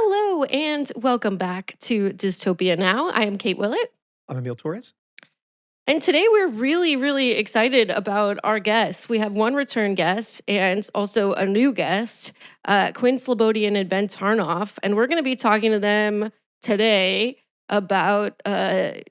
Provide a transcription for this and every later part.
Hello and welcome back to Dystopia Now. I am Kate Willett. I'm Emil Torres. And today we're really, really excited about our guests. We have one return guest and also a new guest, Quinn Slobodian and Ben Tarnoff. And we're going to be talking to them today about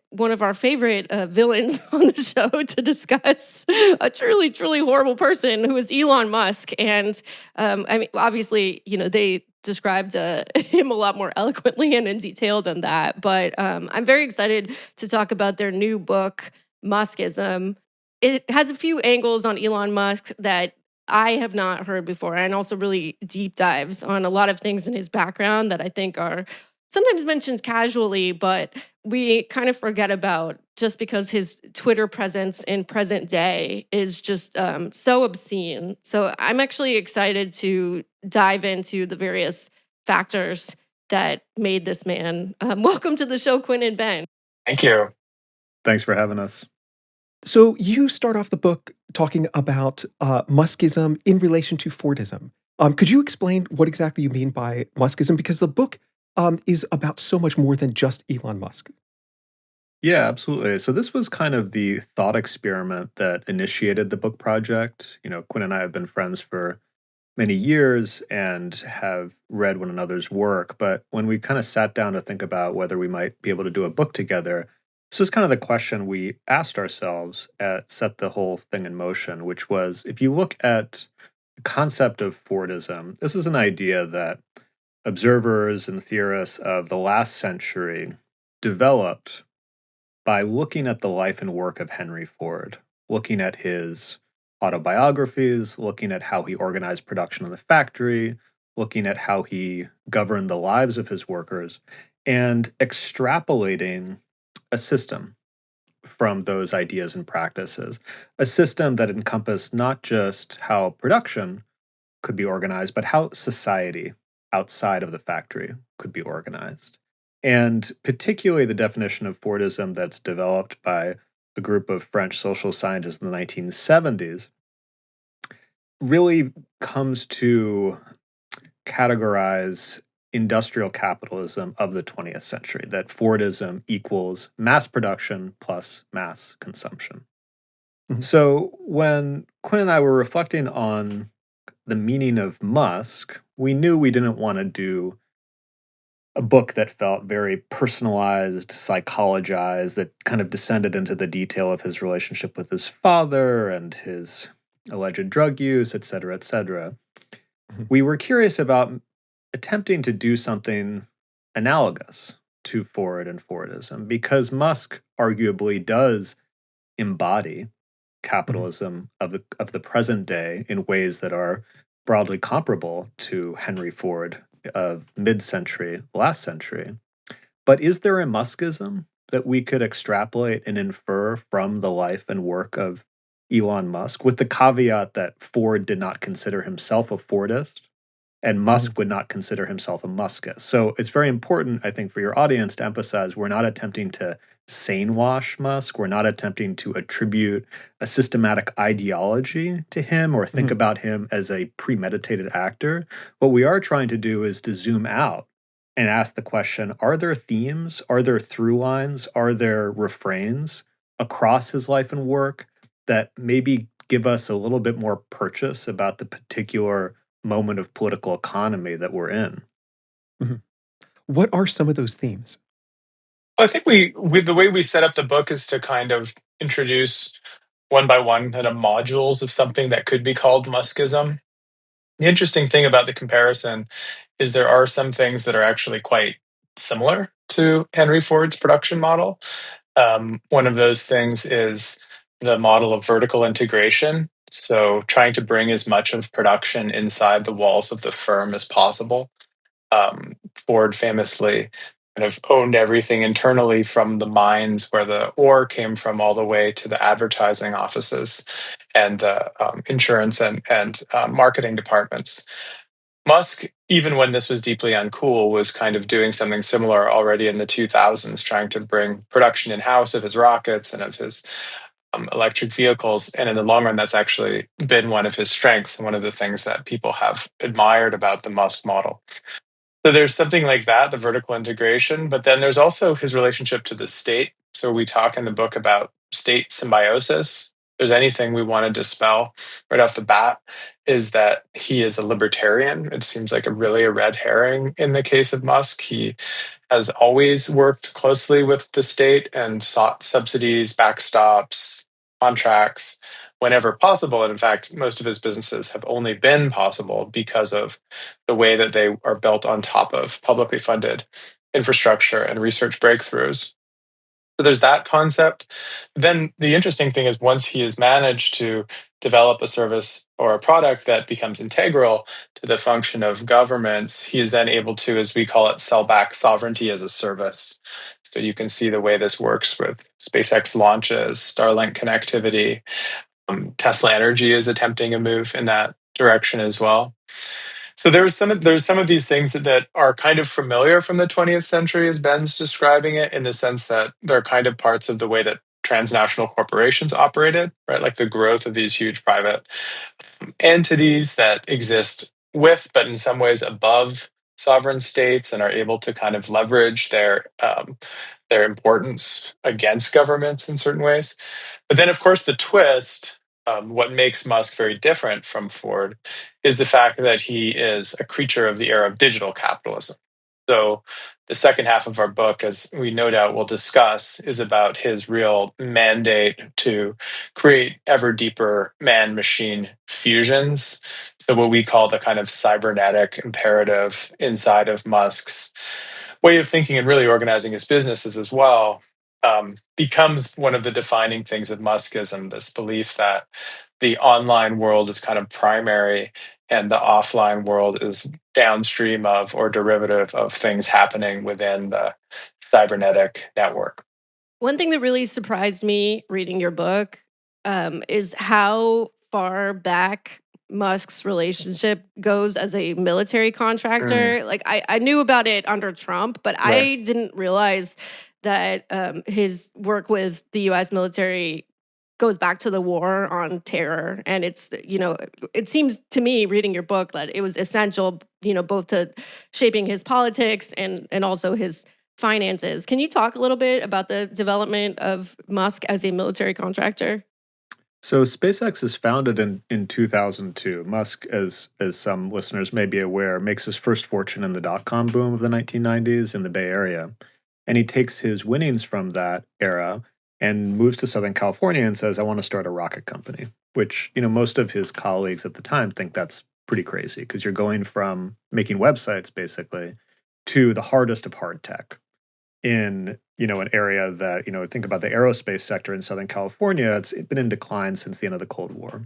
one of our favorite villains on the show to discuss a truly, truly horrible person who is Elon Musk. And I mean, obviously, they described him a lot more eloquently and in detail than that. But I'm very excited to talk about their new book, Muskism. It has a few angles on Elon Musk that I have not heard before, and also really deep dives on a lot of things in his background that I think are sometimes mentioned casually, but we kind of forget about just because his Twitter presence in present day is just so obscene. So I'm actually excited to dive into the various factors that made this man. Welcome to the show, Quinn and Ben. Thank you. Thanks for having us. So you start off the book talking about Muskism in relation to Fordism. Could you explain what exactly you mean by Muskism? Because the book is about so much more than just Elon Musk. Yeah, absolutely. So this was kind of the thought experiment that initiated the book project. Quinn and I have been friends for many years and have read one another's work. But when we kind of sat down to think about whether we might be able to do a book together, this was kind of the question we asked ourselves at set the whole thing in motion, which was if you look at the concept of Fordism, this is an idea that observers and theorists of the last century developed by looking at the life and work of Henry Ford, looking at his autobiographies, looking at how he organized production in the factory, looking at how he governed the lives of his workers, and extrapolating a system from those ideas and practices, a system that encompassed not just how production could be organized, but how society outside of the factory could be organized. And particularly the definition of Fordism that's developed by a group of French social scientists in the 1970s really comes to categorize industrial capitalism of the 20th century, that Fordism equals mass production plus mass consumption. Mhm. So when Quinn and I were reflecting on the meaning of Musk, we knew we didn't want to do a book that felt very personalized, psychologized, that kind of descended into the detail of his relationship with his father and his alleged drug use, et cetera, et cetera. Mhm. We were curious about attempting to do something analogous to Ford and Fordism because Musk arguably does embody Mhm. capitalism of the present day in ways that are broadly comparable to Henry Ford of mid-century, last century. But is there a Muskism that we could extrapolate and infer from the life and work of Elon Musk, with the caveat that Ford did not consider himself a Fordist and Mhm. Musk would not consider himself a Muskist? So it's very important, I think, for your audience to emphasize we're not attempting to sane wash Musk. We're not attempting to attribute a systematic ideology to him or think Mhm. about him as a premeditated actor. What we are trying to do is to zoom out and ask the question, are there themes? Are there through lines? Are there refrains across his life and work that maybe give us a little bit more purchase about the particular moment of political economy that we're in? Mhm. What are some of those themes? I think the way we set up the book is to kind of introduce one by one kind of modules of something that could be called Muskism. The interesting thing about the comparison is there are some things that are actually quite similar to Henry Ford's production model. One of those things is the model of vertical integration. So, trying to bring as much of production inside the walls of the firm as possible. Ford famously kind of owned everything internally from the mines where the ore came from all the way to the advertising offices and the insurance and marketing departments. Musk, even when this was deeply uncool, was kind of doing something similar already in the 2000s, trying to bring production in house of his rockets and of his electric vehicles. And in the long run, that's actually been one of his strengths and one of the things that people have admired about the Musk model. So there's something like that, the vertical integration, but then there's also his relationship to the state. So we talk in the book about state symbiosis. If there's anything we want to dispel right off the bat, is that he is a libertarian. It seems like a red herring in the case of Musk. He has always worked closely with the state and sought subsidies, backstops, contracts whenever possible. And in fact, most of his businesses have only been possible because of the way that they are built on top of publicly funded infrastructure and research breakthroughs. So there's that concept. Then the interesting thing is once he has managed to develop a service or a product that becomes integral to the function of governments, he is then able to, as we call it, sell back sovereignty as a service. So you can see the way this works with SpaceX launches, Starlink connectivity. Tesla Energy is attempting a move in that direction as well. So there's some of these things that are kind of familiar from the 20th century as Ben's describing it, in the sense that they're kind of parts of the way that transnational corporations operated, right? Like the growth of these huge private entities that exist with, but in some ways above sovereign states, and are able to kind of leverage their importance against governments in certain ways. But then, of course, the twist, what makes Musk very different from Ford, is the fact that he is a creature of the era of digital capitalism. So, the second half of our book, as we no doubt will discuss, is about his real mandate to create ever deeper man machine fusions. So, what we call the kind of cybernetic imperative inside of Musk's way of thinking and really organizing his businesses as well, becomes one of the defining things of Muskism, this belief that the online world is kind of primary and the offline world is downstream of or derivative of things happening within the cybernetic network. One thing that really surprised me reading your book is how far back Musk's relationship goes as a military Mm, contractor. Like, I knew about it under Trump, but right. I didn't realize that his work with the US military goes back to the war on terror. And it's, it seems to me reading your book that it was essential, both to shaping his politics and also his finances. Can you talk a little bit about the development of Musk as a military contractor? So SpaceX is founded in 2002. Musk, as some listeners may be aware, makes his first fortune in the dot-com boom of the 1990s in the Bay Area. And he takes his winnings from that era and moves to Southern California and says, I want to start a rocket company, which, most of his colleagues at the time think that's pretty crazy because you're going from making websites basically to the hardest of hard tech in an area that think about the aerospace sector in Southern California. It's been in decline since the end of the Cold War,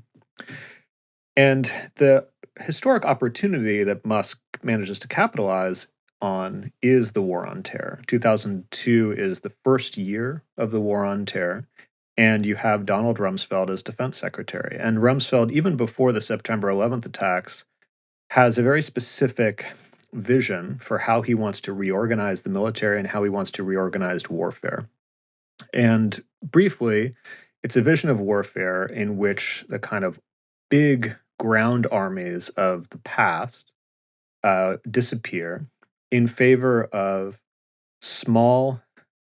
and the historic opportunity that Musk manages to capitalize on is the war on terror. 2002 is the first year of the war on terror, and you have Donald Rumsfeld as defense secretary. And Rumsfeld, even before the September 11th attacks, has a very specific vision for how he wants to reorganize the military and how he wants to reorganize warfare. And briefly, it's a vision of warfare in which the kind of big ground armies of the past disappear in favor of small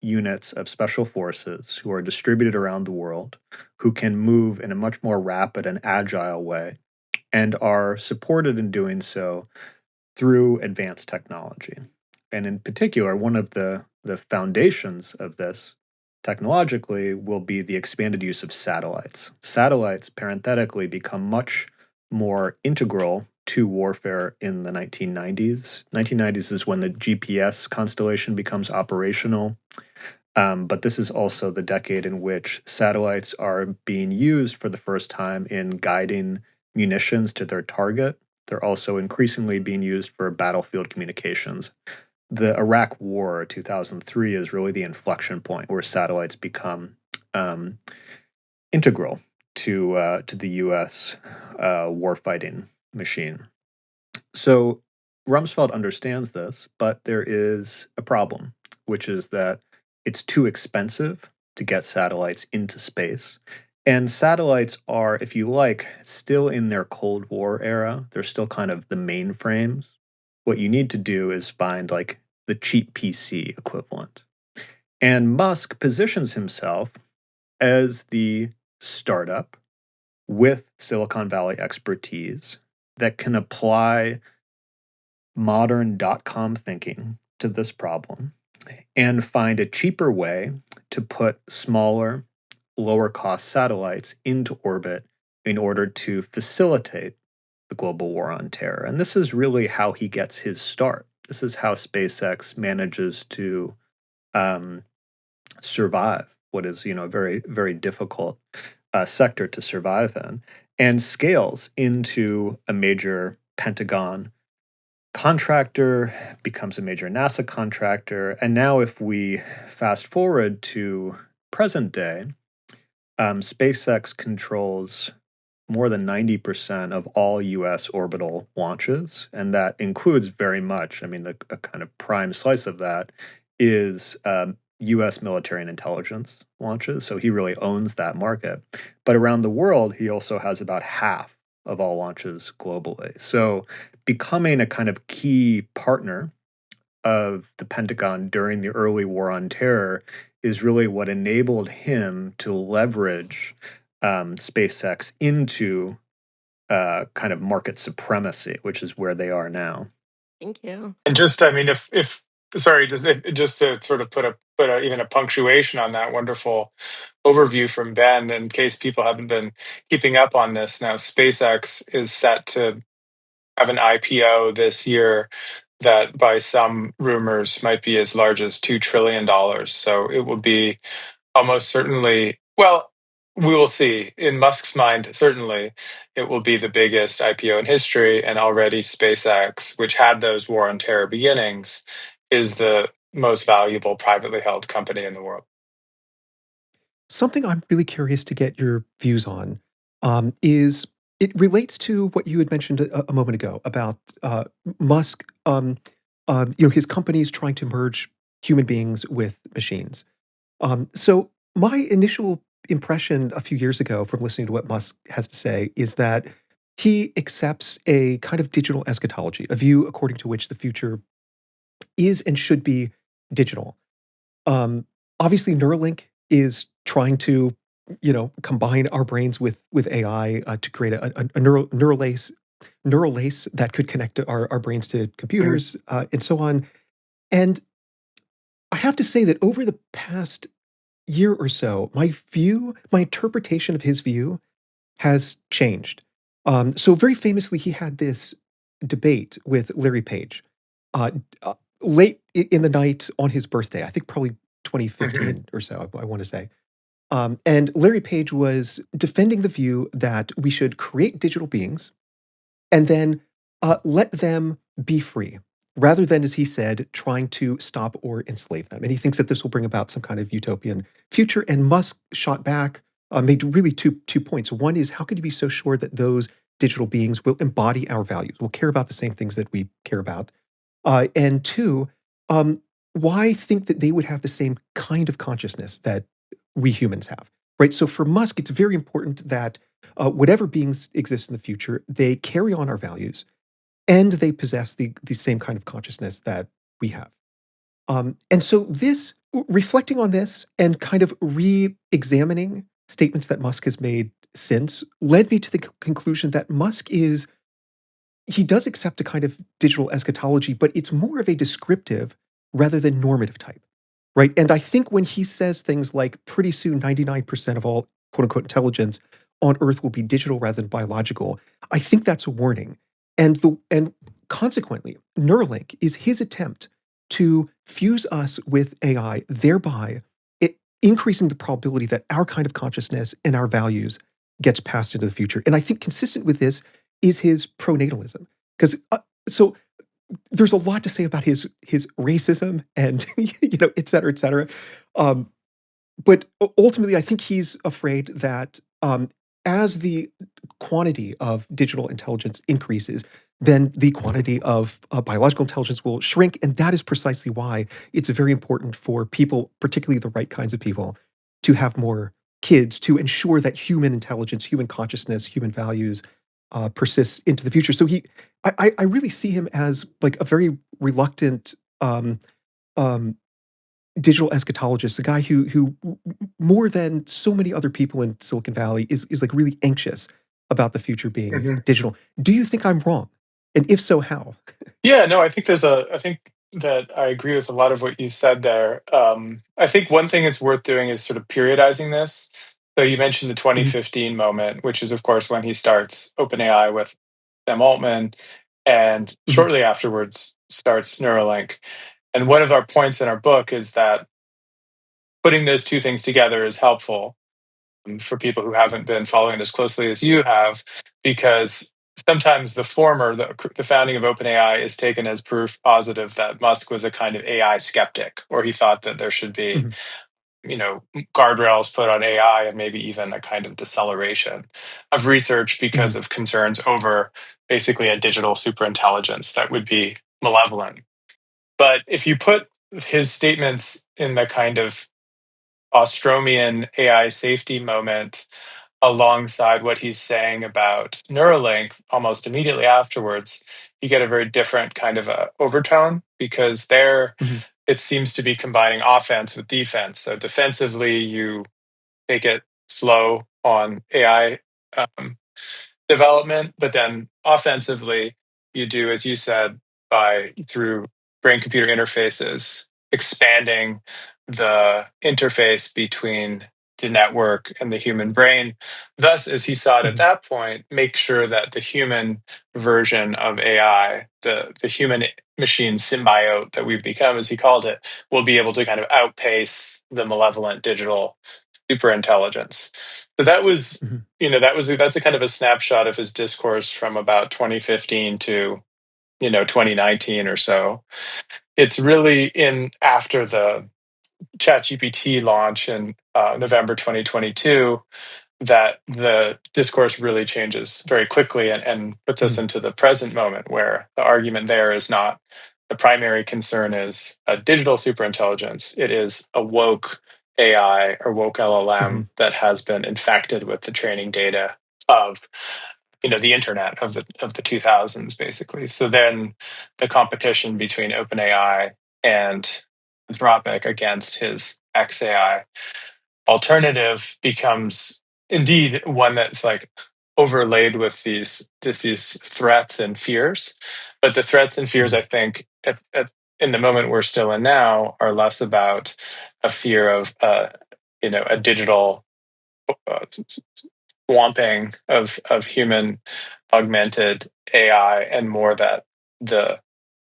units of special forces who are distributed around the world, who can move in a much more rapid and agile way, and are supported in doing so through advanced technology. And in particular, one of the foundations of this technologically will be the expanded use of satellites. Satellites, parenthetically, become much more integral to warfare in the 1990s. 1990s is when the GPS constellation becomes operational. But this is also the decade in which satellites are being used for the first time in guiding munitions to their target. They're also increasingly being used for battlefield communications. The Iraq War, 2003, is really the inflection point where satellites become um, integral to the U.S. Warfighting machine. So Rumsfeld understands this, but there is a problem, which is that it's too expensive to get satellites into space. And satellites are, if you like, still in their Cold War era. They're still kind of the mainframes. what you need to do is find like the cheap PC equivalent. And Musk positions himself as the startup with Silicon Valley expertise that can apply modern .com thinking to this problem and find a cheaper way to put smaller, lower cost satellites into orbit in order to facilitate the global war on terror. And this is really how he gets his start. This is how SpaceX manages to um, survive what is, a very, very difficult sector to survive in, and scales into a major Pentagon contractor, becomes a major NASA contractor. And now, if we fast forward to present day, SpaceX controls more than 90% of all US orbital launches. And that includes very much, I mean, a kind of prime slice of that is US military and intelligence launches. So he really owns that market. But around the world, he also has about half of all launches globally. So becoming a kind of key partner of the Pentagon during the early war on terror is really what enabled him to leverage SpaceX into kind of market supremacy, which is where they are now. Thank you. And just, I mean, if sorry, just to sort of put even a punctuation on that wonderful overview from Ben, in case people haven't been keeping up on this, now SpaceX is set to have an IPO this year that, by some rumors, might be as large as $2 trillion. So it will be almost certainly, well, we will see. In Musk's mind, certainly, it will be the biggest IPO in history. And already SpaceX, which had those war on terror beginnings, is the most valuable privately held company in the world. Something I'm really curious to get your views on is it relates to what you had mentioned a moment ago about Musk. His companies trying to merge human beings with machines. So my initial impression a few years ago from listening to what Musk has to say is that he accepts a kind of digital eschatology, a view according to which the future is and should be digital. Obviously, Neuralink is trying to, combine our brains with AI to create a neural lace that could connect our brains to computers and so on. And I have to say that over the past year or so, my interpretation of his view has changed. So very famously, he had this debate with Larry Page uh, late in the night on his birthday. I think probably Mhm. 2015 or so. I want to say. And Larry Page was defending the view that we should create digital beings and then let them be free, rather than, as he said, trying to stop or enslave them. And he thinks that this will bring about some kind of utopian future. And Musk shot back, made really two points. One is, how could you be so sure that those digital beings will embody our values, will care about the same things that we care about? And two, um, why think that they would have the same kind of consciousness that we humans have? Right. So for Musk, it's very important that whatever beings exist in the future, they carry on our values and they possess the same kind of consciousness that we have. And so this, reflecting on this and kind of re-examining statements that Musk has made since, led me to the conclusion that he does accept a kind of digital eschatology, but it's more of a descriptive rather than normative type, right? And I think when he says things like pretty soon 99% of all quote unquote intelligence on Earth will be digital rather than biological, I think that's a warning. And consequently, Neuralink is his attempt to fuse us with AI, thereby increasing the probability that our kind of consciousness and our values gets passed into the future. And I think consistent with this is his pronatalism, because so there's a lot to say about his racism and et cetera, et cetera. Um, but ultimately, I think he's afraid that as the quantity of digital intelligence increases, then the quantity of biological intelligence will shrink. And that is precisely why it's very important for people, particularly the right kinds of people, to have more kids to ensure that human intelligence, human consciousness, human values persists into the future. So I really see him as like a very reluctant um, digital eschatologist, a guy who more than so many other people in Silicon Valley is like really anxious about the future being hmm digital. Do you think I'm wrong? And if so, how? Yeah, no, I think that I agree with a lot of what you said there. I think one thing it's worth doing is sort of periodizing this. So you mentioned the Mhm, 2015 moment, which is of course when he starts OpenAI with Sam Altman, and mhm, shortly afterwards starts Neuralink. And one of our points in our book is that putting those two things together is helpful for people who haven't been following it as closely as you have, because sometimes the former, the founding of OpenAI, is taken as proof positive that Musk was a kind of AI skeptic, or he thought that there should be, mhm, you know, guardrails put on AI and maybe even a kind of deceleration of research because mhm, of concerns over basically a digital superintelligence that would be malevolent. But if you put his statements in the kind of Ostromian AI safety moment alongside what he's saying about Neuralink almost immediately afterwards, you get a very different kind of a overtone, because there mhm, it seems to be combining offense with defense. So defensively, you take it slow on AI um, development, but then offensively, you do, as you said, by through brain computer interfaces, expanding the interface between the network and the human brain. Thus, as he saw it at mhm, that point, make sure that the human version of AI, the human machine symbiote that we've become, as he called it, will be able to kind of outpace the malevolent digital superintelligence. So that was, mhm, that's a kind of a snapshot of his discourse from about 2015 to 2019 or so. It's really in after the ChatGPT launch in November 2022 that the discourse really changes very quickly, and puts us mhm, into the present moment, where the argument there is not the primary concern is a digital superintelligence. It is a woke AI or woke LLM mhm, that has been infected with the training data of the internet of the 2000s, basically. So then the competition between OpenAI and Anthropic against his XAI alternative becomes indeed one that's like overlaid with these threats and fears. But the threats and fears, mhm, I think, in the moment we're still in now, are less about a fear of a digital uh, swamping of human augmented AI, and more that the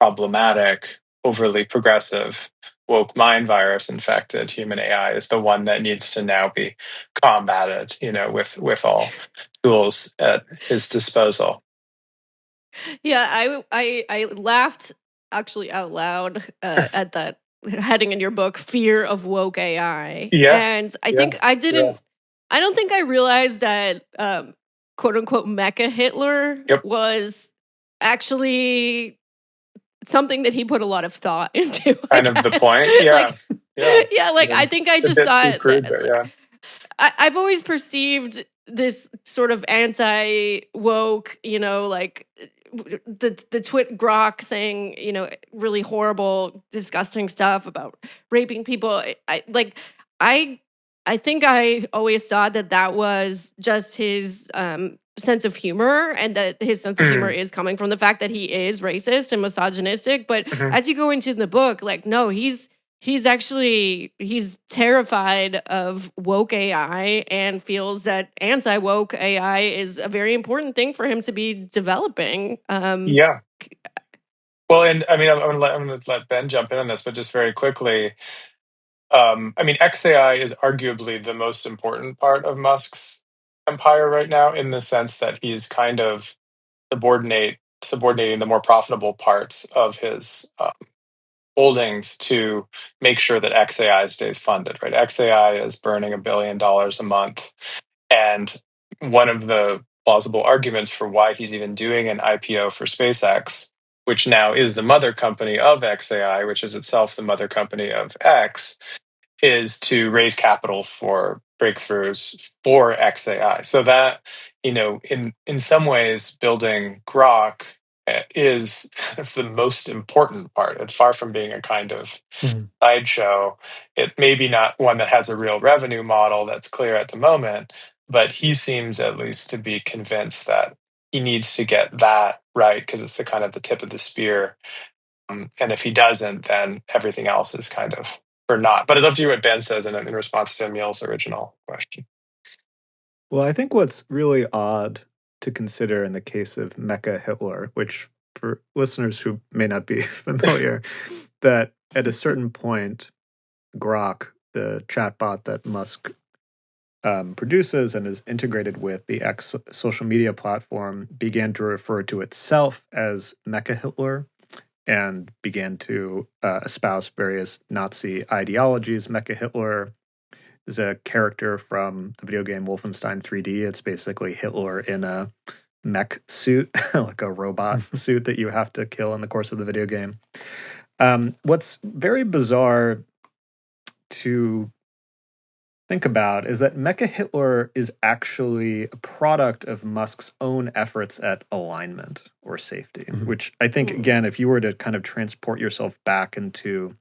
problematic, overly progressive, woke mind virus infected human AI is the one that needs to now be combated, with all tools at his disposal. Yeah, I laughed actually out loud at that heading in your book, "Fear of Woke AI," Yeah, and yeah, yeah. I don't think I realized that quote unquote Mecha Hitler Yep. was actually something that he put a lot of thought into. I Kind of the guess point. Yeah, like yeah. yeah, I like I mean, think I it's a just bit saw too it. crude, but yeah. I've always perceived this sort of anti woke, like the twit grok saying, really horrible, disgusting stuff about raping people. I I think I always thought that that was just his sense of humor, and that his sense of humor Mm, is coming from the fact that he is racist and misogynistic. But mhm. as you go into the book, like, no, he's terrified of woke AI and feels that anti-woke AI is a very important thing for him to be developing. Yeah. Well, and I mean, I'm gonna let Ben jump in on this, but just very quickly, I mean, XAI is arguably the most important part of Musk's empire right now, in the sense that he's kind of subordinating the more profitable parts of his holdings to make sure that XAI stays funded. Right, XAI is burning $1 billion a month, and one of the plausible arguments for why he's even doing an IPO for SpaceX, which now is the mother company of XAI, which is itself the mother company of X, is to raise capital for breakthroughs for XAI. So that, in some ways, building Grok is kind of the most important part. And far from being a kind of Mhm. sideshow, it may be not one that has a real revenue model that's clear at the moment, but he seems at least to be convinced that he needs to get that right because it's the kind of the tip of the spear. And if he doesn't, then everything else is kind of for naught. But I'd love to hear what Ben says in response to Emil's original question. Well, I think what's really odd to consider in the case of Mecha Hitler, which for listeners who may not be familiar, that at a certain point, Grok, the chatbot that Musk produces and is integrated with the X social media platform, began to refer to itself as Mecha Hitler and began to espouse various Nazi ideologies. Mecha Hitler is a character from the video game Wolfenstein 3D. It's basically Hitler in a mech suit, like a robot suit that you have to kill in the course of the video game. What's very bizarre to think about is that Mecha Hitler is actually a product of Musk's own efforts at alignment or safety, which I think, again, if you were to kind of transport yourself back into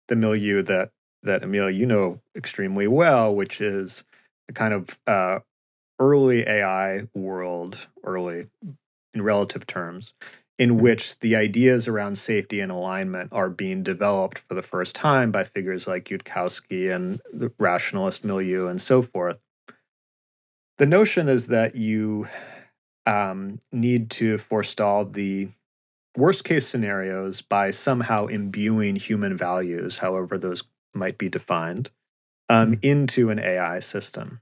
the milieu that Emil, you know extremely well, which is the kind of early AI world, early in relative terms, in which the ideas around safety and alignment are being developed for the first time by figures like Yudkowsky and the rationalist milieu and so forth. The notion is that you need to forestall the worst case scenarios by somehow imbuing human values, however those might be defined, into an AI system.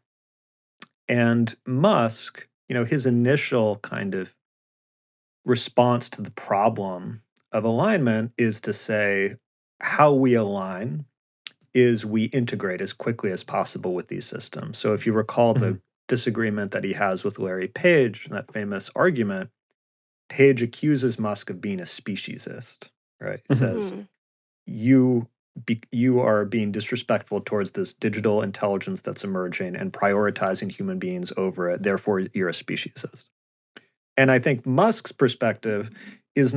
And Musk, his initial kind of response to the problem of alignment is to say how we align is we integrate as quickly as possible with these systems. So if you recall the disagreement that he has with Larry Page, that famous argument, Page accuses Musk of being a speciesist, right? He says, you are being disrespectful towards this digital intelligence that's emerging and prioritizing human beings over it. Therefore, you're a speciesist. And I think Musk's perspective is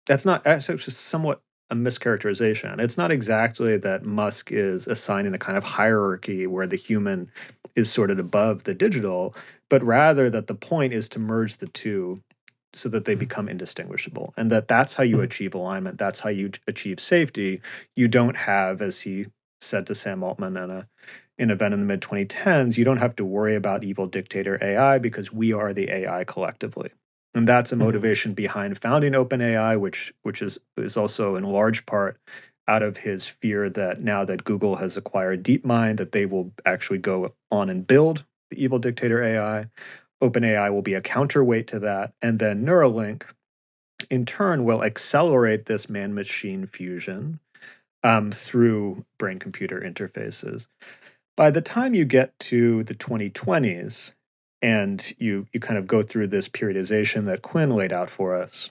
that's actually somewhat a mischaracterization. It's not exactly that Musk is assigning a kind of hierarchy where the human is sorted above the digital, but rather that the point is to merge the two so that they become indistinguishable. And that's how you achieve alignment. That's how you achieve safety. You don't have, as he said to Sam Altman in an event in the mid-2010s, you don't have to worry about evil dictator AI because we are the AI collectively. And that's a motivation behind founding OpenAI, which is also in large part out of his fear that now that Google has acquired DeepMind, that they will actually go on and build the evil dictator AI. OpenAI will be a counterweight to that. And then Neuralink, in turn, will accelerate this man-machine fusion through brain-computer interfaces. By the time you get to the 2020s, and you kind of go through this periodization that Quinn laid out for us,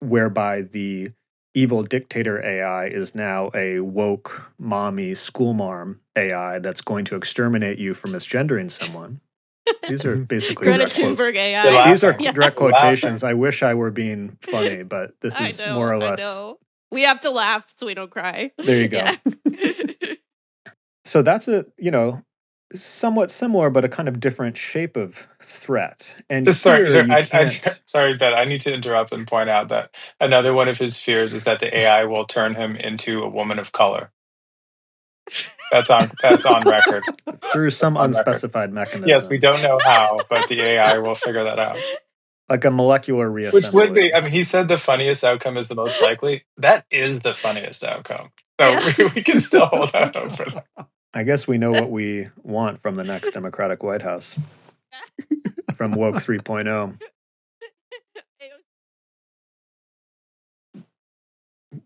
whereby the evil dictator AI is now a woke, mommy, schoolmarm AI that's going to exterminate you for misgendering someone. These are basically Greta direct Thunberg AI. These are Yeah. direct quotations. I wish I were being funny, but this I is know, more or less. I know. We have to laugh so we don't cry. There you go. Yeah. So that's a, somewhat similar, but a kind of different shape of threat. And Sorry, here you can't. sorry, Ben. I need to interrupt and point out that another one of his fears is that the AI will turn him into a woman of color. That's on record. Through some On record. unspecified mechanism. Yes, we don't know how, but the AI will figure that out. Like a molecular reassembly. Which would be, he said the funniest outcome is the most likely. That is the funniest outcome. So Yeah. we can still hold out hope for that. I guess we know what we want from the next Democratic White House. From Woke 3.0.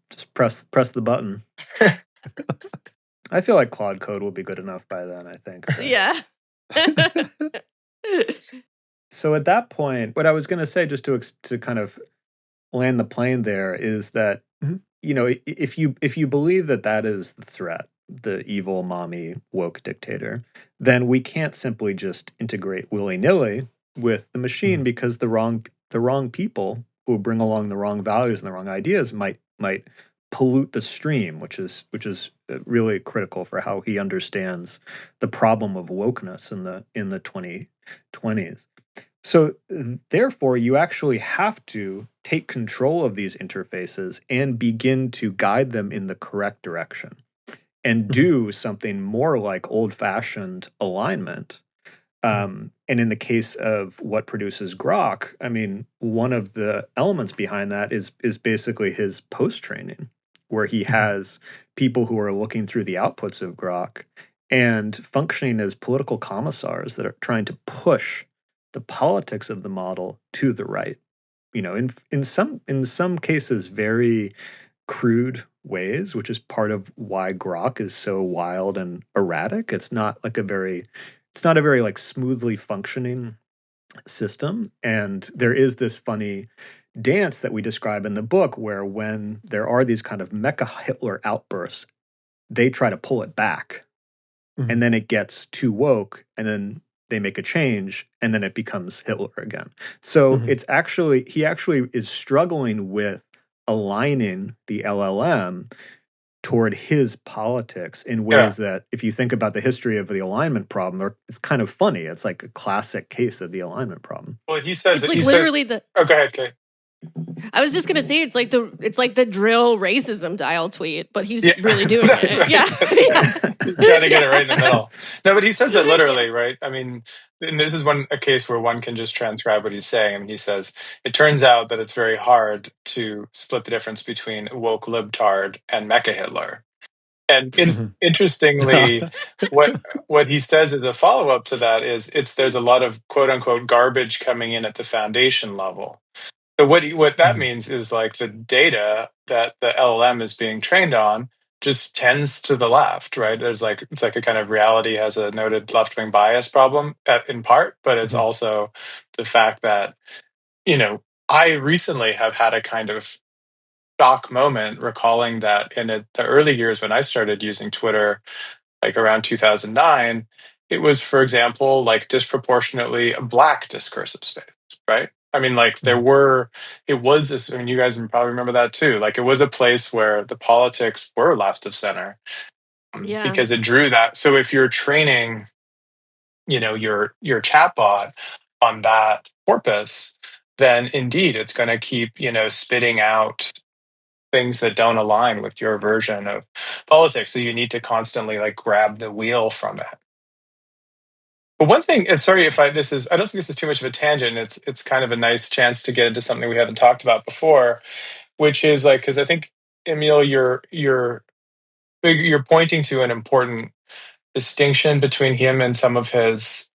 Just press the button. I feel like Claude Code will be good enough by then, I think. Yeah. So at that point, what I was going to say, just to kind of land the plane there, is that if you believe that is the threat, the evil mommy woke dictator, then we can't simply just integrate willy-nilly with the machine, Mhm. because the wrong people who bring along the wrong values and the wrong ideas might pollute the stream, which is really critical for how he understands the problem of wokeness in the 2020s. So therefore, you actually have to take control of these interfaces and begin to guide them in the correct direction, and Mhm. do something more like old-fashioned alignment. Mhm. And in the case of what produces Grok, I mean, one of the elements behind that is basically his post training, where he Mhm. has people who are looking through the outputs of Grok and functioning as political commissars that are trying to push the politics of the model to the right. In some cases, very crude ways, which is part of why Grok is so wild and erratic. It's not a very like smoothly functioning system. And there is this funny dance that we describe in the book where, when there are these kind of mecha Hitler outbursts, they try to pull it back, and Mhm. then it gets too woke, and then they make a change, and then it becomes Hitler again. So Mhm. he actually is struggling with aligning the LLM toward his politics in Yeah. ways that, if you think about the history of the alignment problem, it's kind of funny. It's like a classic case of the alignment problem. Well, he says It's that like he said. literally the Oh, go ahead, Kate. I was just gonna say it's like the drill racism dial tweet, but he's Yeah, really doing that's it. right. Yeah. That's right. He's trying to get it right in the Yeah. middle. No, but he says that Yeah. literally, right? I mean, and this is a case where one can just transcribe what he's saying. I mean, he says it turns out that it's very hard to split the difference between woke libtard and mecha Hitler. And Mhm. interestingly, what he says as a follow up to that is there's a lot of quote unquote garbage coming in at the foundation level. So what that Mhm. means is like the data that the LLM is being trained on just tends to the left, right? It's like a kind of reality has a noted left wing bias problem in part, but it's Mhm. also the fact that you know I recently have had a kind of shock moment recalling that the early years when I started using Twitter, like around 2009, it was, for example, like disproportionately a black discursive space, right? I mean, like Mhm. it was this, I mean, you guys probably remember that too. Like it was a place where the politics were left of center Yeah. because it drew that. So if you're training, your chatbot on that corpus, then indeed it's going to keep, spitting out things that don't align with your version of politics. So you need to constantly like grab the wheel from it. But one thing, and sorry if I don't think this is too much of a tangent. It's kind of a nice chance to get into something we haven't talked about before, which is like because I think Emil, you're pointing to an important distinction between him and some of his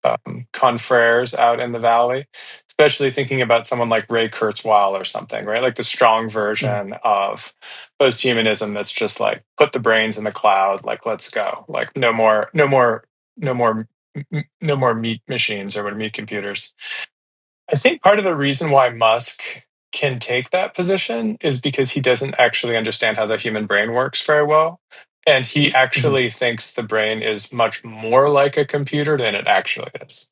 confreres out in the valley, especially thinking about someone like Ray Kurzweil or something, right? Like the strong Mhm. version of posthumanism that's just like put the brains in the cloud, like let's go, like no more, no more, no more, no more meat machines or what meat computers. I think part of the reason why Musk can take that position is because he doesn't actually understand how the human brain works very well. And he Mhm. actually thinks the brain is much more like a computer than it actually is.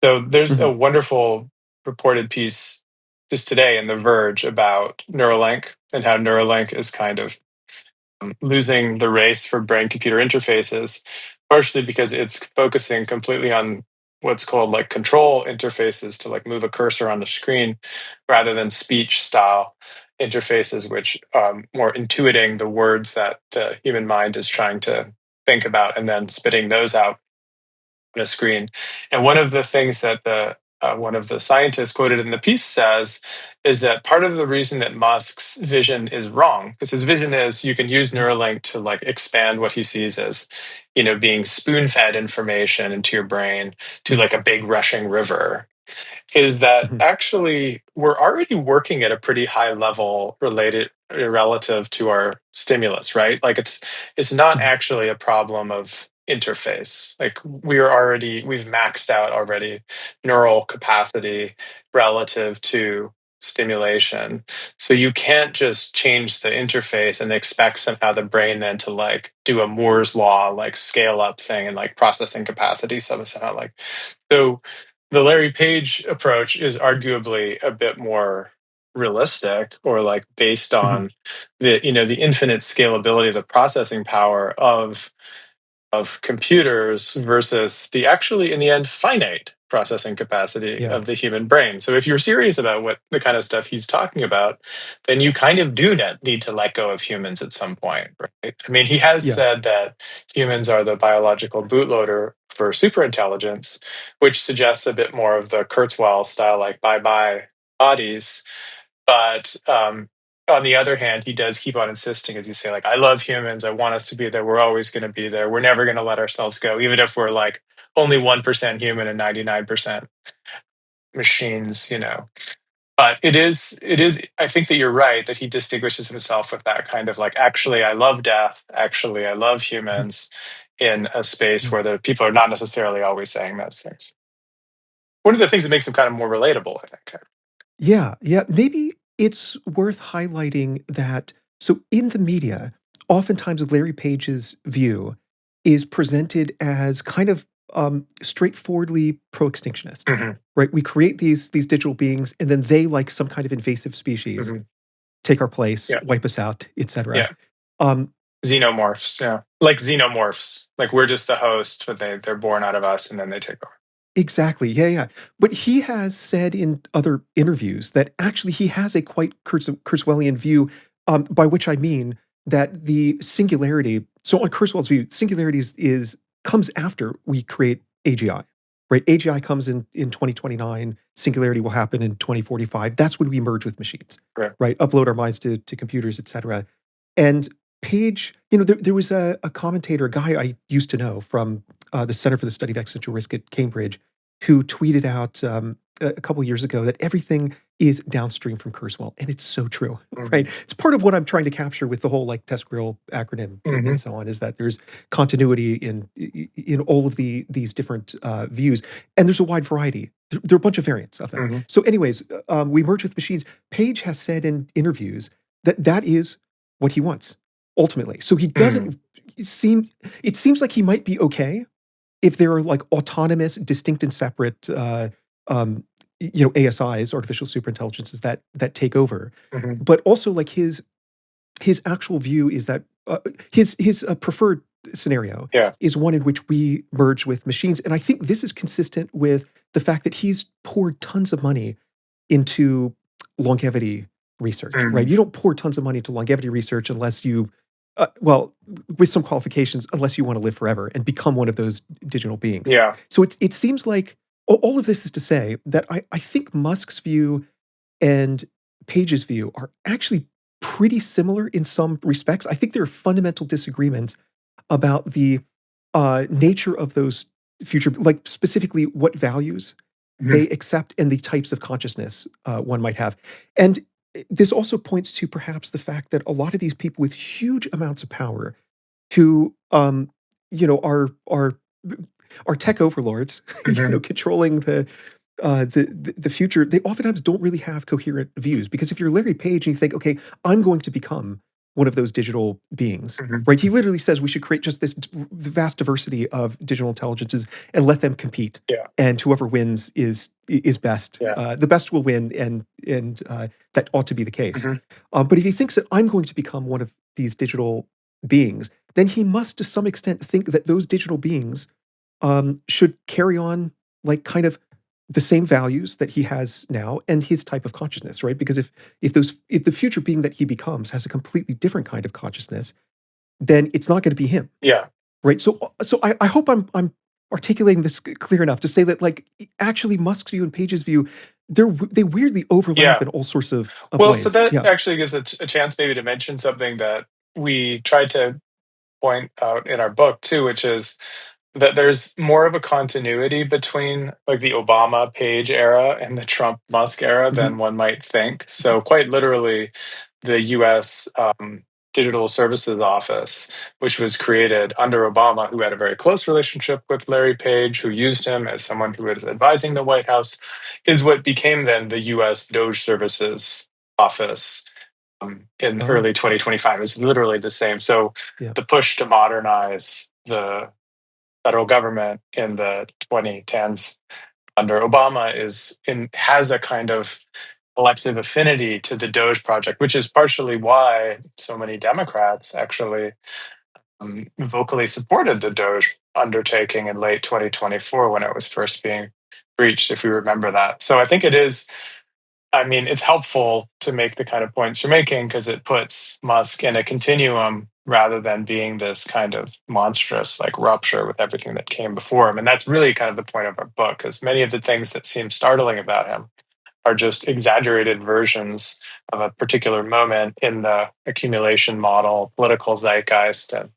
So there's a Mhm. wonderful reported piece just today in The Verge about Neuralink and how Neuralink is kind of losing the race for brain computer interfaces, partially because it's focusing completely on what's called like control interfaces to like move a cursor on the screen rather than speech style interfaces, which more intuiting the words that the human mind is trying to think about and then spitting those out on a screen. And one of the things that the one of the scientists quoted in the piece says is that part of the reason that Musk's vision is wrong, because his vision is you can use Mhm. Neuralink to like expand what he sees as, being spoon-fed information into your brain to Mhm. like a big rushing river, is that Mhm. actually we're already working at a pretty high level relative to our stimulus, right? Like it's not Mhm. actually a problem of interface. Like we've maxed out already neural capacity relative to stimulation. So you can't just change the interface and expect somehow the brain then to like do a Moore's law, like scale up thing and like processing capacity somehow like. So the Larry Page approach is arguably a bit more realistic or like based Mhm. on the infinite scalability of the processing power of computers versus the actually in the end finite processing capacity Yeah. of the human brain. So if you're serious about what the kind of stuff he's talking about, then you kind of do need to let go of humans at some point, right? I mean, he has Yeah. said that humans are the biological bootloader for superintelligence, which suggests a bit more of the Kurzweil style, like bye bye bodies. But on the other hand, he does keep on insisting, as you say, like, I love humans. I want us to be there. We're always going to be there. We're never going to let ourselves go, even if we're like only 1% human and 99% machines. But it is, I think that you're right that he distinguishes himself with that kind of like, actually, I love death. Actually, I love Mhm. humans in a space Yeah. where the people are not necessarily always saying those things. One of the things that makes him kind of more relatable, I think. Yeah, yeah. Maybe it's worth highlighting that. So, in the media, oftentimes Larry Page's view is presented as kind of straightforwardly pro-extinctionist, Hmm. right? We create these digital beings, and then they, like some kind of invasive species, Hmm. take our place, Yeah. wipe us out, etc. Yeah. Um, Xenomorphs, yeah. Like xenomorphs. Like we're just the host, but they're born out of us and then they take over. exactly. Yeah, yeah. But he has said in other interviews that actually he has a quite Kurzweilian view, by which I mean that the singularity. So on Kurzweil's view, singularity is comes after we create AGI, right? AGI comes in 2029. Singularity will happen in 2045. That's when we merge with machines, Right. right? Upload our minds to computers, etc. And Page, there was a commentator, a guy I used to know from the Center for the Study of Existential Risk at Cambridge, who tweeted out a couple years ago that everything is downstream from Kurzweil, and it's so true, Hmm. right? It's part of what I'm trying to capture with the whole like test grill acronym Hmm. and so on, is that there's continuity in all of these different views, and there's a wide variety. There are a bunch of variants of them. Hmm. So, anyways, we merge with machines. Page has said in interviews that that is what he wants ultimately. So he Hmm. doesn't seem. It seems like he might be okay if there are like autonomous, distinct and separate, um, ASIs, artificial superintelligences that take over. Hmm. But also, like his actual view is that his preferred scenario Yeah. is one in which we merge with machines, and I think this is consistent with the fact that he's poured tons of money into longevity research, right? Hmm. You don't pour tons of money into longevity research unless you, well, with some qualifications, unless you want to live forever and become one of those digital beings. Yeah. So it seems like all of this is to say that I think Musk's view and Page's view are actually pretty similar in some respects. I think there are fundamental disagreements about the nature of those future, like specifically what values they Hmm. accept and the types of consciousness one might have. And this also points to perhaps the fact that a lot of these people with huge amounts of power who you know are tech overlords, Hmm. controlling the future, they oftentimes don't really have coherent views. Because if you're Larry Page and you think, okay, I'm going to become one of those digital beings, Hmm. right? He literally says we should create just this vast diversity of digital intelligences and let them compete, Yeah. and whoever wins is best. Yeah. The best will win, and that ought to be the case. Hmm. But if he thinks that I'm going to become one of these digital beings, then he must, to some extent, think that those digital beings should carry on like kind of the same values that he has now and his type of consciousness, right? Because if the future being that he becomes has a completely different kind of consciousness, then it's not going to be him, Yeah. right? So I hope I'm articulating this clear enough to say that like actually Musk's view and Page's view, they weirdly overlap Yeah. in all sorts of Well, so ways. that Yeah. actually gives a chance maybe to mention something that we tried to point out in our book too, which is that there's more of a continuity between like the Obama Page era and the Trump Musk era Mhm. than one might think. So quite literally, the U.S. Digital Services Office, which was created under Obama, who had a very close relationship with Larry Page, who used him as someone who was advising the White House, is what became then the US Doge Services Office in Oh, early 2025. It's literally the same. So yeah. the push to modernize the federal government in the 2010s under Obama has a kind of collective affinity to the Doge project, which is partially why so many Democrats actually vocally supported the Doge undertaking in late 2024 when it was first being breached, if you remember that. So I think it is, I mean, it's helpful to make the kind of points you're making because it puts Musk in a continuum rather than being this kind of monstrous like rupture with everything that came before him. And that's really kind of the point of our book, because many of the things that seem startling about him are just exaggerated versions of a particular moment in the accumulation model, political zeitgeist. And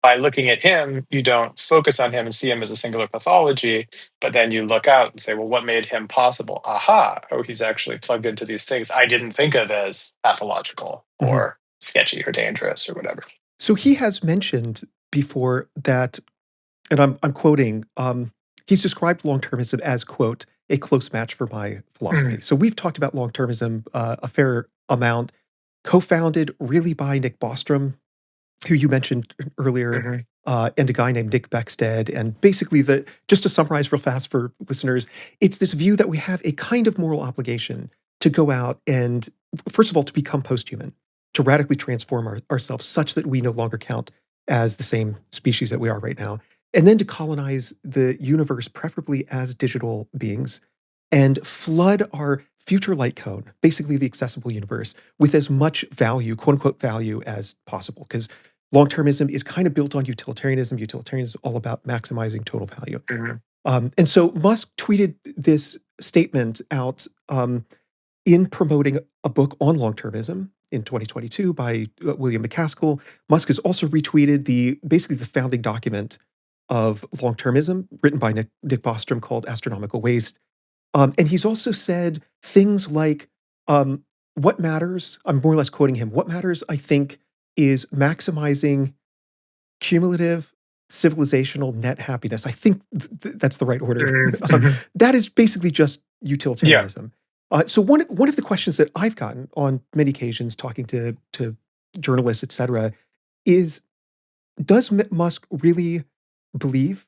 by looking at him, you don't focus on him and see him as a singular pathology, but then you look out and say, well, what made him possible? Aha, oh, he's actually plugged into these things I didn't think of as pathological Mhm. or sketchy or dangerous or whatever. So he has mentioned before that, and I'm quoting, he's described long-termism as, quote, "a close match for my philosophy." Mm, So we've talked about long-termism a fair amount, co-founded really by Nick Bostrom, who you mentioned earlier, mhm, and a guy named Nick Beckstead. And basically, just to summarize real fast for listeners, it's this view that we have a kind of moral obligation to go out and, first of all, to become posthuman, to radically transform ourselves such that we no longer count as the same species that we are right now, and then to colonize the universe, preferably as digital beings, and flood our future light cone, basically the accessible universe, with as much value, quote unquote value, as possible. Because long termism is kind of built on utilitarianism. Utilitarianism is all about maximizing total value. mhm, And so Musk tweeted this statement out in promoting a book on long termism in 2022 by William McCaskill. Musk has also retweeted basically the founding document of long termism, written by Nick Bostrom, called Astronomical Waste. And he's also said things like, what matters, I'm more or less quoting him, what matters, I think, is maximizing cumulative civilizational net happiness. I think that's the right order. mhm, mhm. That is basically just Yeah. utilitarianism. So one of the questions that I've gotten on many occasions talking to journalists, et cetera, is, does Musk really believe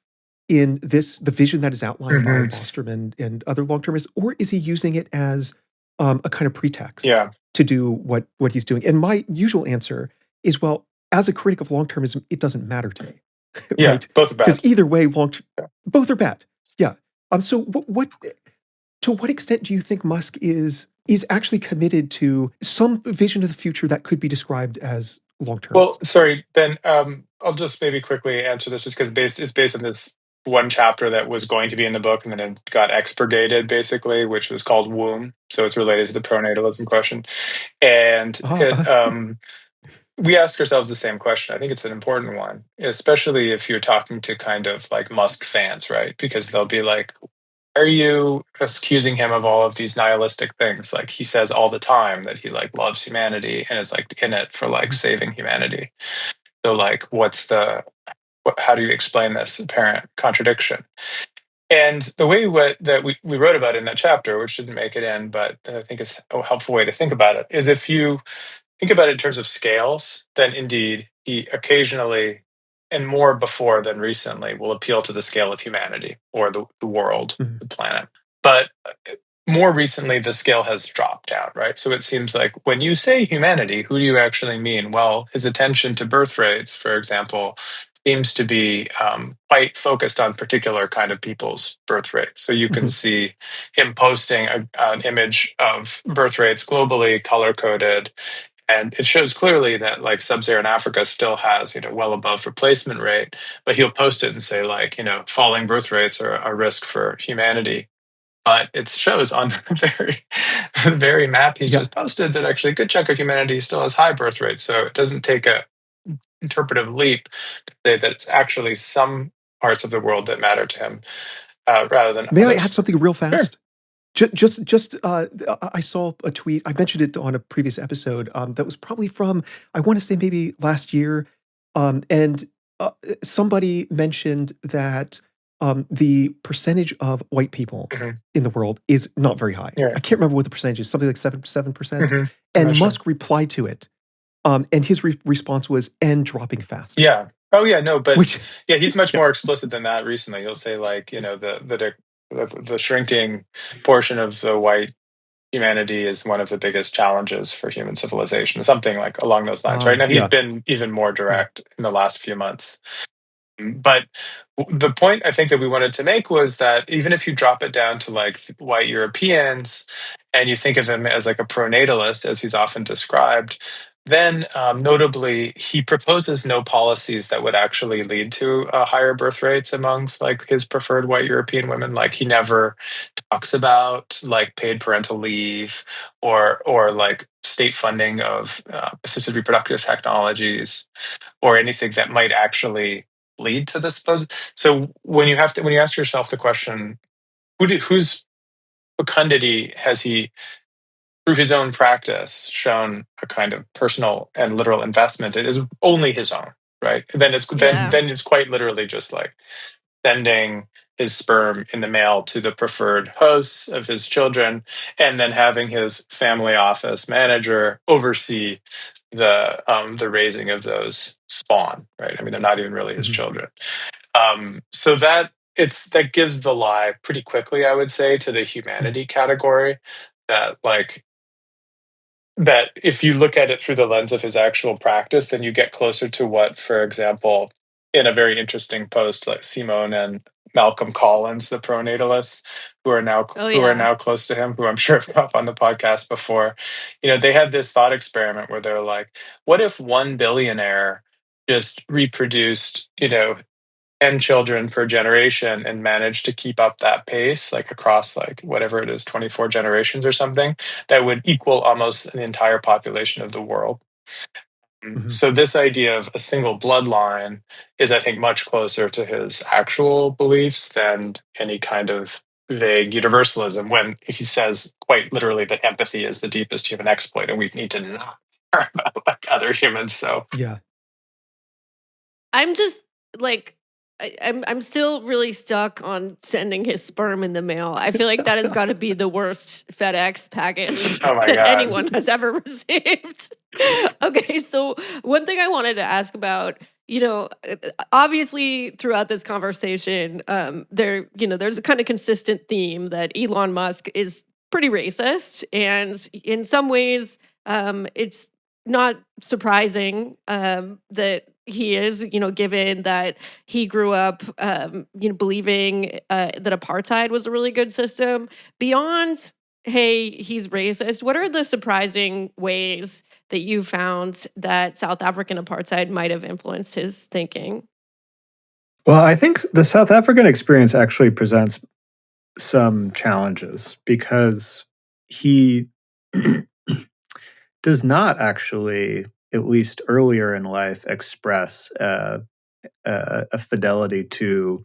in the vision that is outlined by Mhm. Bostrom and other long termists, or is he using it as a kind of pretext Yeah. to do what he's doing? And my usual answer is, well, as a critic of long termism, it doesn't matter to me, Yeah. right? Both are Because bad. either way, Yeah. both are bad. Yeah. So what to what extent do you think Musk is actually committed to some vision of the future that could be described as long Well, termist? sorry, Ben. I'll just maybe quickly answer this just because it's based on this one chapter that was going to be in the book and then it got expurgated, basically, which was called womb. So it's related to the pronatalism question. And Ah, we ask ourselves the same question. I think it's an important one, especially if you're talking to kind of like Musk fans, right? Because they'll be like, are you accusing him of all of these nihilistic things? Like he says all the time that he like loves humanity and is like in it for like saving humanity. So like how do you explain this apparent contradiction? And the way that we wrote about it in that chapter, which didn't make it in, but I think it's a helpful way to think about it, is if you think about it in terms of scales, then indeed he occasionally, and more before than recently, will appeal to the scale of humanity or the world, mhm, the planet. But more recently, the scale has dropped down, right? So it seems like when you say humanity, who do you actually mean? Well, his attention to birth rates, for example, seems to be quite focused on particular kind of people's birth rates. So you can mhm. see him posting an image of birth rates globally, color coded, and it shows clearly that like sub-Saharan Africa still has, well above replacement rate, but he'll post it and say like, falling birth rates are a risk for humanity. But it shows on the the very map he's Yeah. just posted that actually a good chunk of humanity still has high birth rates. So it doesn't take a interpretive leap to say that it's actually some parts of the world that matter to him rather than May I add others. something real Sure. fast? I saw a tweet. I mentioned it on a previous episode. That was probably from, I want to say, maybe last year. And somebody mentioned that the percentage of white people Mhm. in the world is not very high. Yeah. I can't remember what the percentage is. Something like 7%. Mhm. I'm And not sure. Musk replied to it, and his response was, "And dropping fast." Yeah. Oh, yeah. No, but Which, yeah, he's much yeah, more explicit than that recently. He'll say, like, the shrinking portion of the white humanity is one of the biggest challenges for human civilization, something like along those lines. Right now, he's yeah, been even more yeah. direct in the last few months. But the point I think that we wanted to make was that even if you drop it down to like white Europeans and you think of him as like a pronatalist, as he's often described, then notably he proposes no policies that would actually lead to higher birth rates amongst like his preferred white European women. Like he never talks about like paid parental leave or like state funding of assisted reproductive technologies or anything that might actually lead to this. So when you ask yourself the question, whose fecundity has he, through his own practice, shown a kind of personal and literal investment? It is only his own, right? Then it's then Yeah. then it's quite literally just like sending his sperm in the mail to the preferred hosts of his children, and then having his family office manager oversee the raising of those spawn. Right? I mean, they're not even really his Mhm. children. So that gives the lie pretty quickly, I would say, to the Mhm. humanity category. That like that if you look at it through the lens of his actual practice, then you get closer to what, for example, in a very interesting post, like Simone and Malcolm Collins, the pronatalists, Oh who are yeah. now close to him, who I'm sure have come up on the podcast before. They had this thought experiment where they're like, what if one billionaire just reproduced, 10 children per generation and manage to keep up that pace, like across like whatever it is, 24 generations or something, that would equal almost the entire population of the world. Mhm. So this idea of a single bloodline is, I think, much closer to his actual beliefs than any kind of vague universalism when he says quite literally that empathy is the deepest human exploit and we need to not care about like other humans. So Yeah. I'm just like I'm still really stuck on sending his sperm in the mail. I feel like that has got to be the worst FedEx package oh my that God. anyone has ever received. Okay, so one thing I wanted to ask about, obviously throughout this conversation, there's a kind of consistent theme that Elon Musk is pretty racist, and in some ways, it's not surprising that he is, given that he grew up, believing that apartheid was a really good system. Beyond, hey, he's racist, what are the surprising ways that you found that South African apartheid might have influenced his thinking? Well, I think the South African experience actually presents some challenges because he does not actually, at least earlier in life, express a fidelity to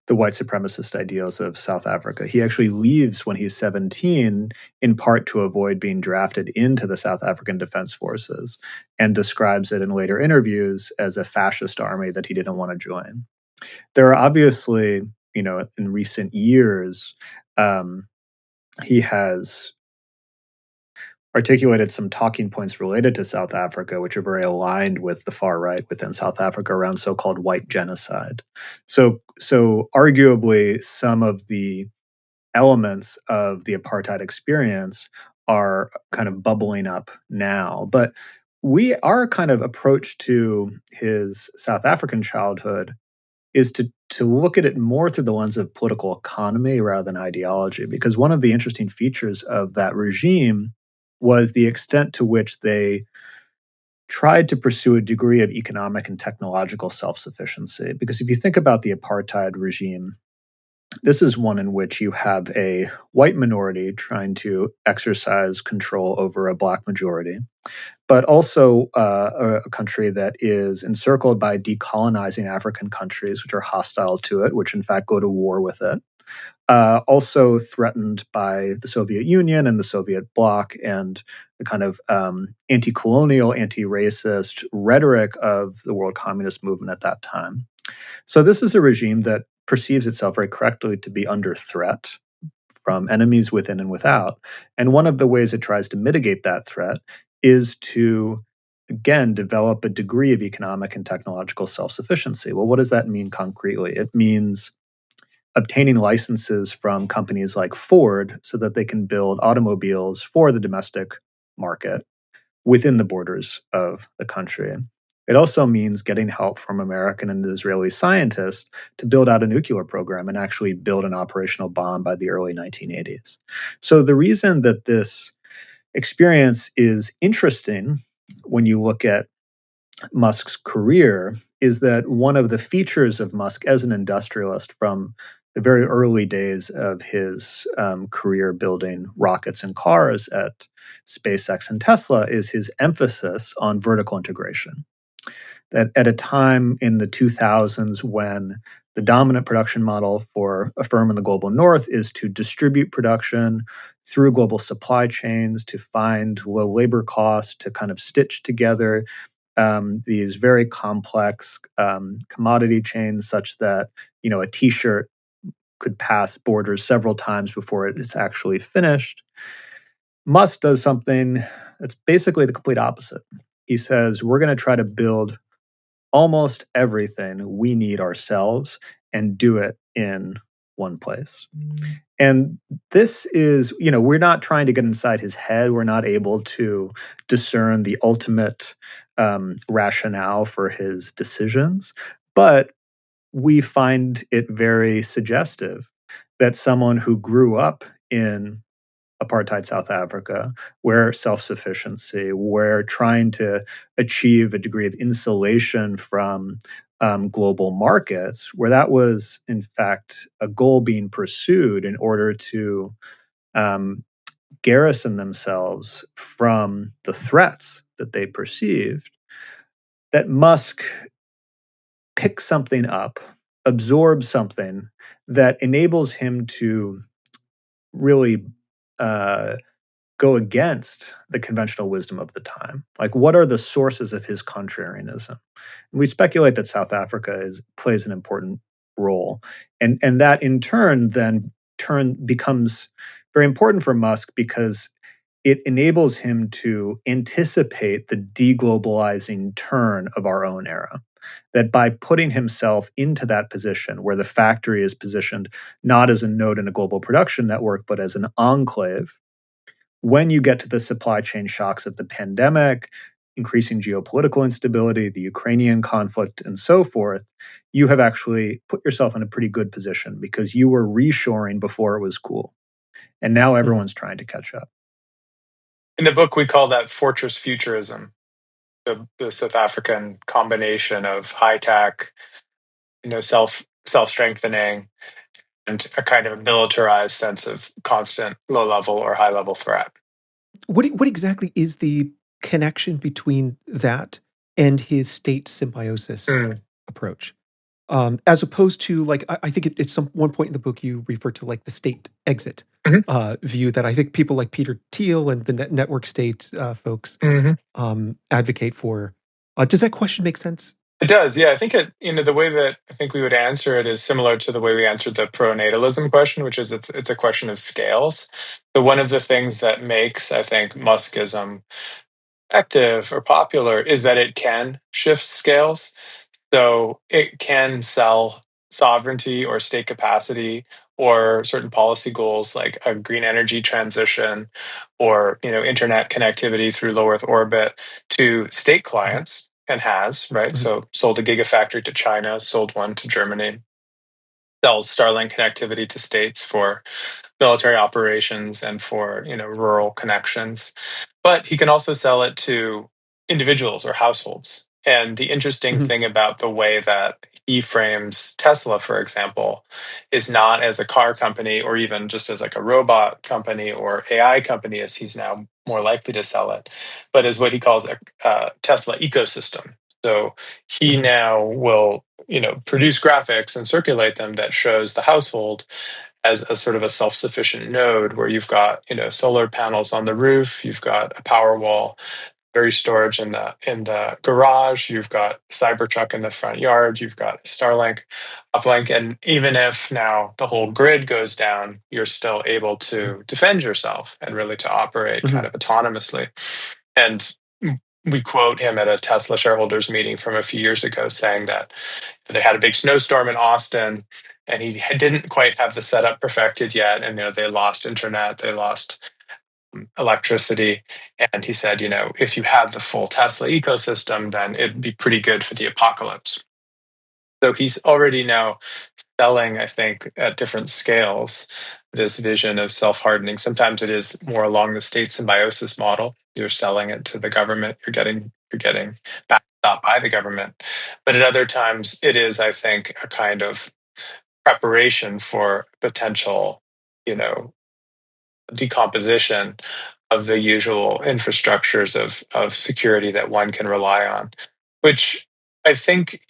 the white supremacist ideals of South Africa. He actually leaves when he's 17, in part to avoid being drafted into the South African Defense Forces, and describes it in later interviews as a fascist army that he didn't want to join. There are obviously, in recent years, he has articulated some talking points related to South Africa, which are very aligned with the far right within South Africa around so-called white genocide. So arguably, some of the elements of the apartheid experience are kind of bubbling up now. But our kind of approach to his South African childhood is to look at it more through the lens of political economy rather than ideology. Because one of the interesting features of that regime was the extent to which they tried to pursue a degree of economic and technological self sufficiency. Because if you think about the apartheid regime, this is one in which you have a white minority trying to exercise control over a black majority, but also a country that is encircled by decolonizing African countries, which are hostile to it, which in fact go to war with it. Also threatened by the Soviet Union and the Soviet bloc and the kind of anti-colonial, anti-racist rhetoric of the world communist movement at that time. So this is a regime that perceives itself very correctly to be under threat from enemies within and without. And one of the ways it tries to mitigate that threat is to, again, develop a degree of economic and technological self-sufficiency. Well, what does that mean concretely? It means obtaining licenses from companies like Ford so that they can build automobiles for the domestic market within the borders of the country. It also means getting help from American and Israeli scientists to build out a nuclear program and actually build an operational bomb by the early 1980s. So the reason that this experience is interesting when you look at Musk's career is that one of the features of Musk as an industrialist from the very early days of his career building rockets and cars at SpaceX and Tesla is his emphasis on vertical integration. That at a time in the 2000s when the dominant production model for a firm in the global north is to distribute production through global supply chains, to find low labor costs, to kind of stitch together these very complex commodity chains such that a t-shirt could pass borders several times before it is actually finished. Musk does something that's basically the complete opposite. He says, we're going to try to build almost everything we need ourselves and do it in one place. And this is, we're not trying to get inside his head. We're not able to discern the ultimate rationale for his decisions. But we find it very suggestive that someone who grew up in apartheid South Africa, where self-sufficiency, where trying to achieve a degree of insulation from global markets, where that was in fact a goal being pursued in order to garrison themselves from the threats that they perceived, that Musk picks something up, absorbs something that enables him to really go against the conventional wisdom of the time. Like, what are the sources of his contrarianism? And we speculate that South Africa plays an important role, and that in turn then becomes very important for Musk because it enables him to anticipate the deglobalizing turn of our own era. That by putting himself into that position where the factory is positioned not as a node in a global production network, but as an enclave, when you get to the supply chain shocks of the pandemic, increasing geopolitical instability, the Ukrainian conflict, and so forth, you have actually put yourself in a pretty good position because you were reshoring before it was cool. And now everyone's trying to catch up. In the book, we call that fortress futurism, the South African combination of high tech, self-strengthening, and a kind of militarized sense of constant low level or high level threat. What exactly is the connection between that and his state symbiosis Mm. approach? As opposed to like I think at some one point in the book you refer to like the state exit Mhm. view that I think people like Peter Thiel and the network state folks Mhm. advocate for. Does that question make sense? It does, yeah. I think the way that I think we would answer it is similar to the way we answered the pronatalism question, which is it's a question of scales. So one of the things that makes, I think, Muskism active or popular is that it can shift scales. So it can sell sovereignty or state capacity or certain policy goals like a green energy transition or internet connectivity through low Earth orbit to state Mhm. clients and has, right? Right. So sold a gigafactory to China, sold one to Germany, sells Starlink connectivity to states for military operations and for rural connections, but he can also sell it to individuals or households. And the interesting Mhm. thing about the way that he frames Tesla, for example, is not as a car company or even just as like a robot company or AI company, as he's now more likely to sell it, but as what he calls a Tesla ecosystem. So he Mhm. now will produce graphics and circulate them that shows the household as a sort of a self-sufficient node where you've got, solar panels on the roof, you've got a power wall, battery storage in the garage, you've got Cybertruck in the front yard, you've got Starlink, uplink, and even if now the whole grid goes down, you're still able to defend yourself and really to operate kind Mhm. of autonomously. And we quote him at a Tesla shareholders meeting from a few years ago saying that they had a big snowstorm in Austin and he didn't quite have the setup perfected yet. And, they lost internet, they lost electricity. And he said, if you had the full Tesla ecosystem, then it'd be pretty good for the apocalypse. So he's already now selling, I think, at different scales, this vision of self-hardening. Sometimes it is more along the state symbiosis model. You're selling it to the government. You're getting backed up by the government. But at other times, it is, I think, a kind of preparation for potential, you know, decomposition of the usual infrastructures of security that one can rely on, which I think,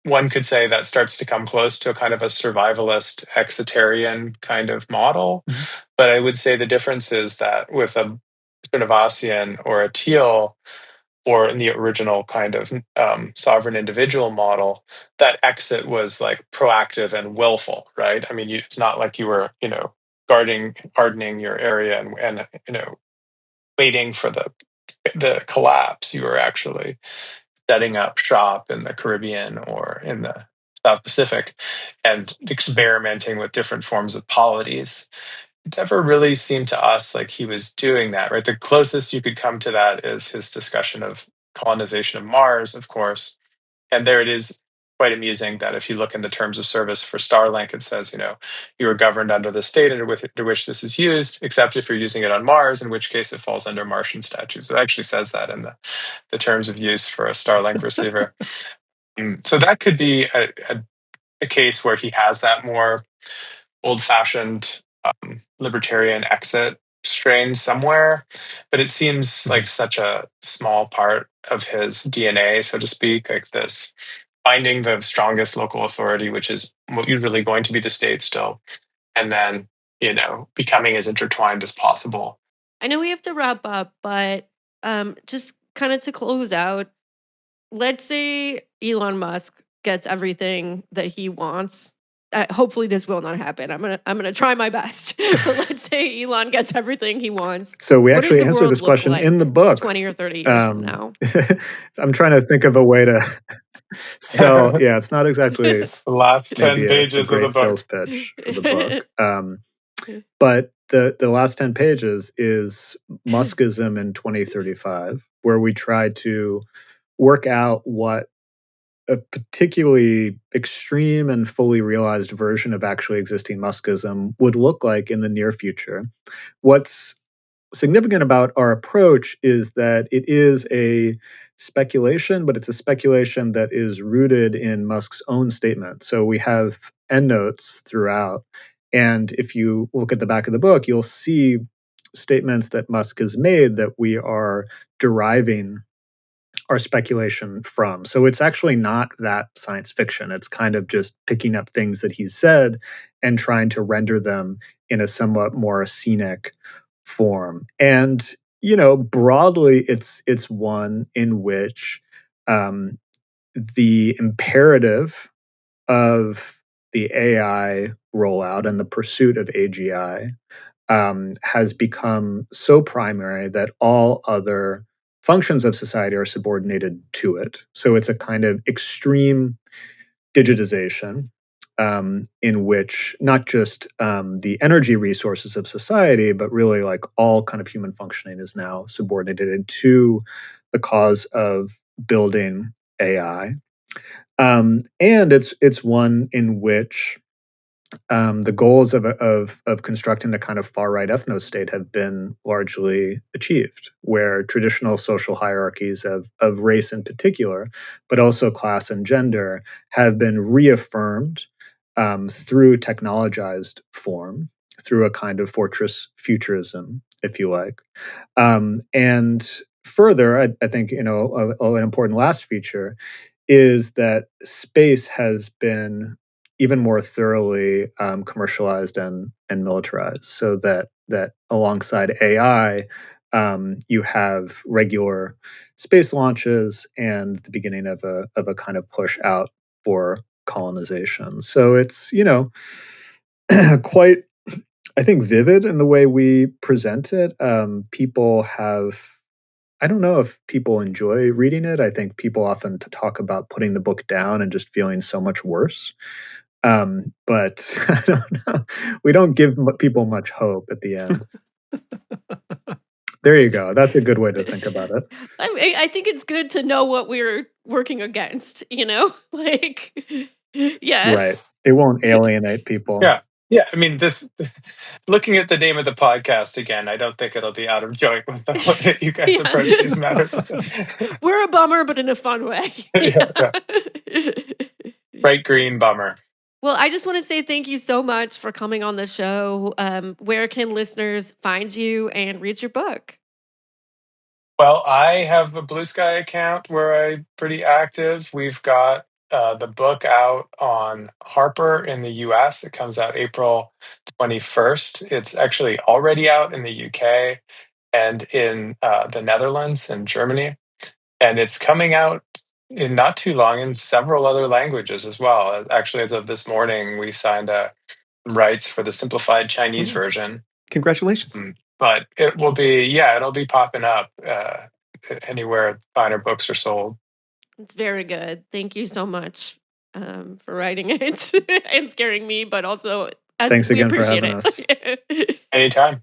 one could say that starts to come close to a kind of a survivalist exitarian kind of model. Mhm. But I would say the difference is that with a Srinivasian or a Teal, or in the original kind of sovereign individual model, that exit was like proactive and willful, right? I mean, it's not like you were, gardening your area and waiting for the collapse. You were actually setting up shop in the Caribbean or in the South Pacific and Mhm. experimenting with different forms of polities. It never really seemed to us like he was doing that, right? The closest you could come to that is his discussion of colonization of Mars, of course. And there it is quite amusing that if you look in the terms of service for Starlink, it says, you are governed under the state under which this is used, except if you're using it on Mars, in which case it falls under Martian statutes. It actually says that in the terms of use for a Starlink receiver. So that could be a case where he has that more old-fashioned libertarian exit strain somewhere, but it seems like Mhm. such a small part of his DNA, so to speak, like this finding the strongest local authority, which is usually going to be the state still, and then, becoming as intertwined as possible. I know we have to wrap up, but just kind of to close out, let's say Elon Musk gets everything that he wants. Hopefully, this will not happen. I'm gonna try my best. But let's say Elon gets everything he wants. So we What does actually the answer this world look question in the like book. 20 or 30 years from now? I'm trying to think of a way to sell. The Yeah, it's not exactly last 10 maybe a pages of the great sales book. pitch for the book. But the last 10 pages is Muskism in 2035, where we try to work out what a particularly extreme and fully realized version of actually existing Muskism would look like in the near future. What's significant about our approach is that it is a speculation, but it's a speculation that is rooted in Musk's own statement. So we have endnotes throughout. And if you look at the back of the book, you'll see statements that Musk has made that we are deriving our speculation from. So it's actually not that science fiction. It's kind of just picking up things that he's said and trying to render them in a somewhat more scenic form. And broadly, it's one in which um, the imperative of the AI rollout and the pursuit of AGI has become so primary that all other functions of society are subordinated to it. So it's a kind of extreme digitization in which not just the energy resources of society, but really like all kind of human functioning is now subordinated to the cause of building AI. And it's one in which the goals of constructing a kind of far right ethno state have been largely achieved, where traditional social hierarchies of race in particular, but also class and gender, have been reaffirmed through technologized form, through a kind of fortress futurism, if you like. And further, I think an important last feature is that space has been even more thoroughly commercialized and militarized, so that alongside AI, you have regular space launches and the beginning of a kind of push out for colonization. So it's, quite, I think, vivid in the way we present it. People have, I don't know if people enjoy reading it. I think people often talk about putting the book down and just feeling so much worse. But I don't know. We don't give people much hope at the end. There you go. That's a good way to think about it. I think it's good to know what we're working against, like, yeah. Right. It won't alienate people. Yeah. Yeah. I mean, this looking at the name of the podcast again, I don't think it'll be out of joint with the way that you guys Yeah. approach these matters. We're a bummer, but in a fun way. Yeah. Bright green bummer. Well, I just want to say thank you so much for coming on the show. Where can listeners find you and read your book? Well, I have a Blue Sky account where I'm pretty active. We've got the book out on Harper in the US. It comes out April 21st. It's actually already out in the UK and in the Netherlands and Germany. And it's coming out in not too long in several other languages as well. Actually, as of this morning, we signed rights for the simplified Chinese version. Congratulations. But it will be, it'll be popping up anywhere finer books are sold. It's very good. Thank you so much for writing it and scaring me, but also Thanks we again for appreciate having it. Anytime.